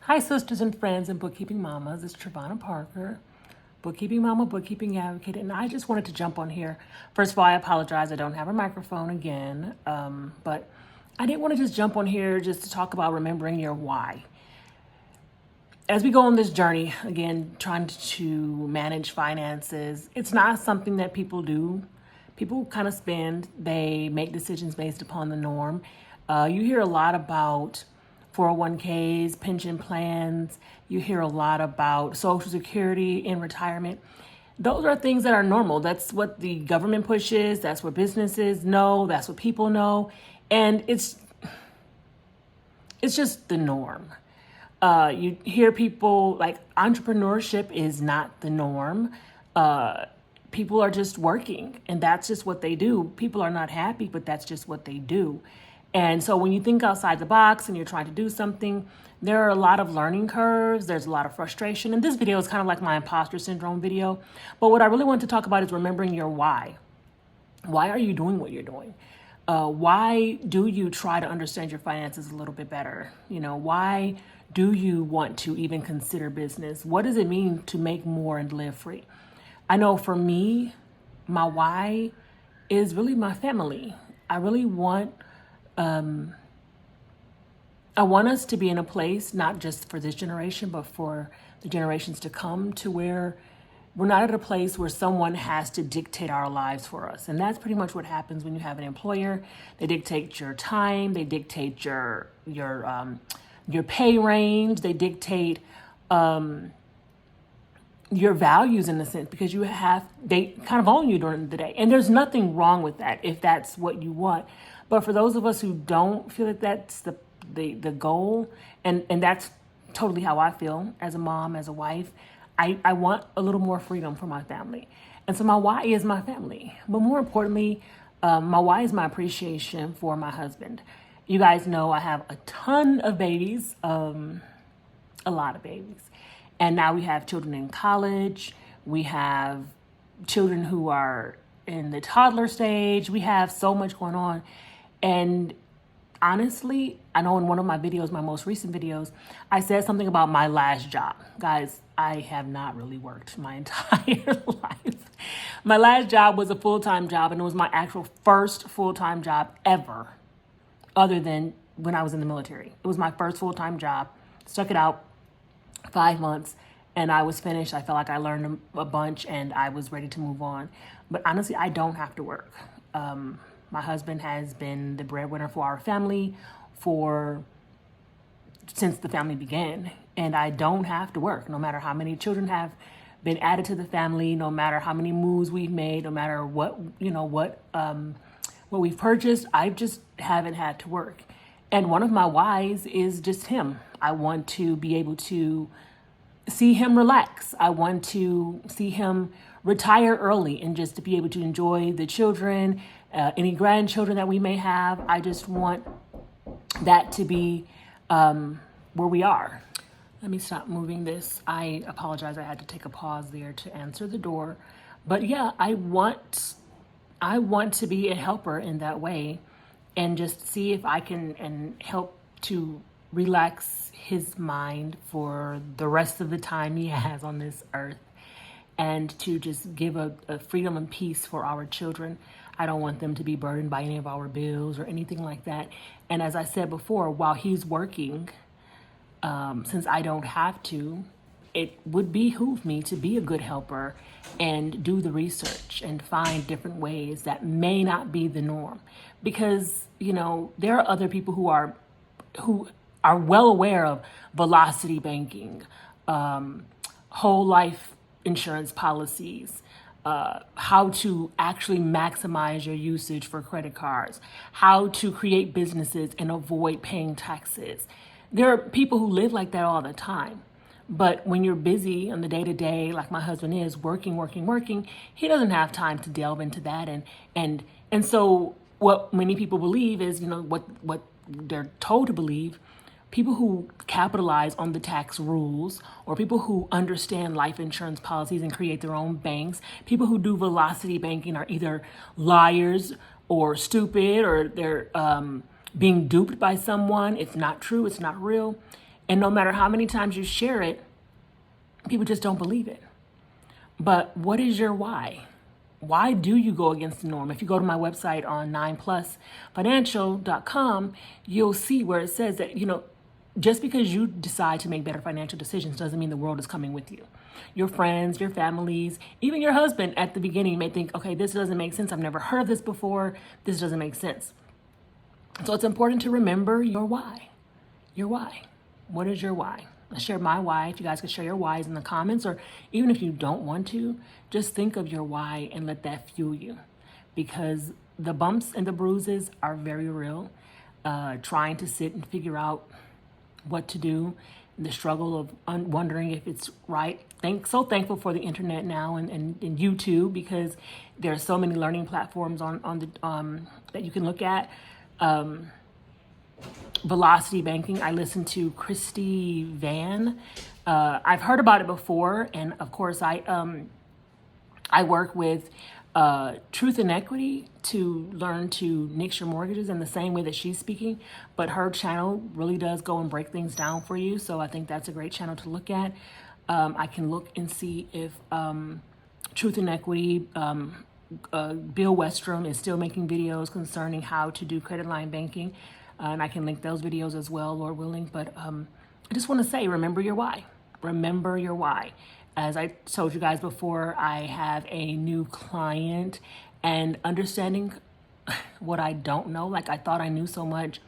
Hi, sisters and friends and bookkeeping mamas. It's Trevonna Parker, bookkeeping mama, bookkeeping advocate, and I just wanted to jump on here. First of all, I apologize. I don't have a microphone again, but I didn't want to just jump on here just to talk about remembering your why. As we go on this journey, again, trying to manage finances, it's not something that people do. People kind of spend, they make decisions based upon the norm. You hear a lot about 401ks, pension plans. You hear a lot about Social Security in retirement. Those are things that are normal. That's what the government pushes. That's what businesses know. That's what people know. And it's just the norm. You hear people like entrepreneurship is not the norm. People are just working and that's just what they do. People are not happy, but that's just what they do. And so when you think outside the box and you're trying to do something, there are a lot of learning curves. There's a lot of frustration. And this video is kind of like my imposter syndrome video. But what I really want to talk about is remembering your why. Why are you doing what you're doing? Why do you try to understand your finances a little bit better? Why do you want to even consider business? What does it mean to make more and live free? I know for me, my why is really my family. I really want us to be in a place, not just for this generation, but for the generations to come, to where we're not at a place where someone has to dictate our lives for us. And that's pretty much what happens when you have an employer. They dictate your time, they dictate your pay range, they dictate your values in a sense, because they kind of own you during the day. And there's nothing wrong with that if that's what you want. But for those of us who don't feel that that's the goal, and that's totally how I feel as a mom, as a wife, I want a little more freedom for my family. And so my why is my family. But more importantly, my why is my appreciation for my husband. You guys know I have a ton of babies, a lot of babies. And now we have children in college. We have children who are in the toddler stage. We have so much going on. And honestly, I know in one of my videos, my most recent videos, I said something about my last job. Guys, I have not really worked my entire life. My last job was a full-time job, and it was my actual first full-time job ever, other than when I was in the military. It was my first full-time job. Stuck it out 5 months, and I was finished. I felt like I learned a bunch, and I was ready to move on. But honestly, I don't have to work. My husband has been the breadwinner for our family since the family began. And I don't have to work, no matter how many children have been added to the family, no matter how many moves we've made, no matter what we've purchased. I just haven't had to work. And one of my whys is just him. I want to be able to see him relax. I want to see him retire early and just to be able to enjoy the children, any grandchildren that we may have. I just want that to be where we are. Let me stop moving this. I apologize. I had to take a pause there to answer the door. But yeah, I want to be a helper in that way, and just see if I can help to relax his mind for the rest of the time he has on this earth, and to just give a freedom and peace for our children. I don't want them to be burdened by any of our bills or anything like that. And as I said before, while he's working, since I don't have to, it would behoove me to be a good helper and do the research and find different ways that may not be the norm. Because, there are other people who are well aware of velocity banking, whole life insurance policies, how to actually maximize your usage for credit cards, how to create businesses and avoid paying taxes. There are people who live like that all the time. But when you're busy on the day-to-day, like my husband is, working, he doesn't have time to delve into that. And so what many people believe is, what they're told to believe, people who capitalize on the tax rules, or people who understand life insurance policies and create their own banks, people who do velocity banking are either liars or stupid, or they're being duped by someone. It's not true. It's not real. And no matter how many times you share it, people just don't believe it. But what is your why? Why do you go against the norm? If you go to my website on 9plusfinancial.com, you'll see where it says that, just because you decide to make better financial decisions doesn't mean the world is coming with you. Your friends, your families, even your husband at the beginning may think, okay, this doesn't make sense. I've never heard of this before. This doesn't make sense. So it's important to remember your why. Your why. What is your why? I share my why. If you guys could share your whys in the comments, or even if you don't want to, just think of your why and let that fuel you, because the bumps and the bruises are very real. Trying to sit and figure out what to do, the struggle of wondering if it's right. So thankful for the internet now and YouTube, because there are so many learning platforms on the that you can look at. Velocity banking. I listened to Christy Van. I've heard about it before, and of course I work with Truth and Equity to learn to nix your mortgages in the same way that she's speaking, but her channel really does go and break things down for you. So I think that's a great channel to look at. I can look and see if Truth and Equity, Bill Westrom is still making videos concerning how to do credit line banking. And I can link those videos as well, Lord willing. But I just want to say, remember your why. Remember your why. As I told you guys before, I have a new client, and understanding what I don't know, like I thought I knew so much,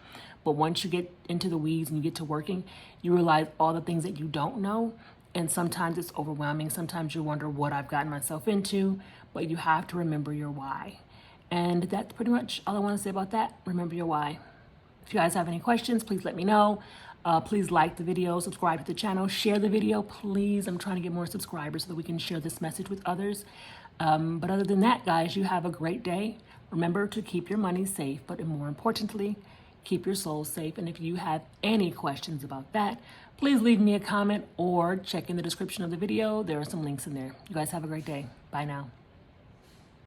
but once you get into the weeds and you get to working, you realize all the things that you don't know. And sometimes it's overwhelming. Sometimes you wonder what I've gotten myself into, but you have to remember your why. And that's pretty much all I want to say about that. Remember your why. If you guys have any questions, please let me know. Please like the video, subscribe to the channel, share the video, please. I'm trying to get more subscribers so that we can share this message with others. But other than that, guys, you have a great day. Remember to keep your money safe, but more importantly, keep your soul safe. And if you have any questions about that, please leave me a comment or check in the description of the video. There are some links in there. You guys have a great day. Bye now.